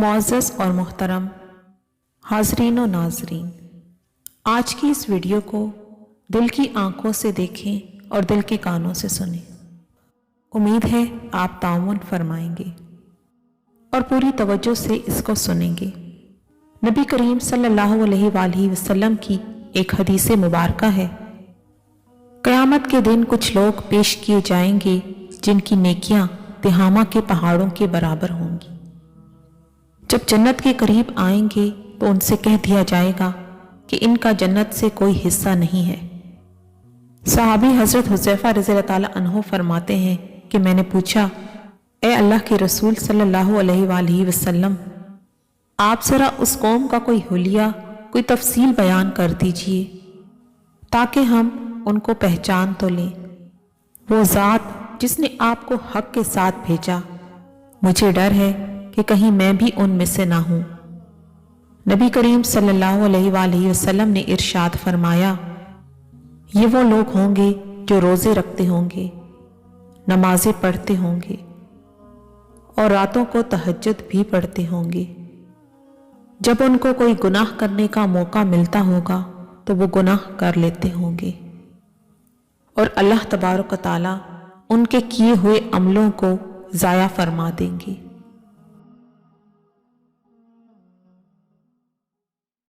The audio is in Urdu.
معزز اور محترم حاضرین و ناظرین، آج کی اس ویڈیو کو دل کی آنکھوں سے دیکھیں اور دل کے کانوں سے سنیں۔ امید ہے آپ تعاون فرمائیں گے اور پوری توجہ سے اس کو سنیں گے۔ نبی کریم صلی اللہ علیہ وآلہ وسلم کی ایک حدیث مبارکہ ہے، قیامت کے دن کچھ لوگ پیش کیے جائیں گے جن کی نیکیاں تہامہ کے پہاڑوں کے برابر ہوں گی۔ جب جنت کے قریب آئیں گے تو ان سے کہہ دیا جائے گا کہ ان کا جنت سے کوئی حصہ نہیں ہے۔ صحابی حضرت حذیفہ رضی اللہ تعالیٰ عنہ فرماتے ہیں کہ میں نے پوچھا، اے اللہ کے رسول صلی اللہ علیہ وآلہ وسلم، آپ ذرا اس قوم کا کوئی حلیہ، کوئی تفصیل بیان کر دیجئے تاکہ ہم ان کو پہچان تو لیں۔ وہ ذات جس نے آپ کو حق کے ساتھ بھیجا، مجھے ڈر ہے کہ کہیں میں بھی ان میں سے نہ ہوں۔ نبی کریم صلی اللہ علیہ وآلہ وسلم نے ارشاد فرمایا، یہ وہ لوگ ہوں گے جو روزے رکھتے ہوں گے، نمازیں پڑھتے ہوں گے اور راتوں کو تہجد بھی پڑھتے ہوں گے۔ جب ان کو کوئی گناہ کرنے کا موقع ملتا ہوگا تو وہ گناہ کر لیتے ہوں گے اور اللہ تبارک و تعالیٰ ان کے کیے ہوئے عملوں کو ضائع فرما دیں گے۔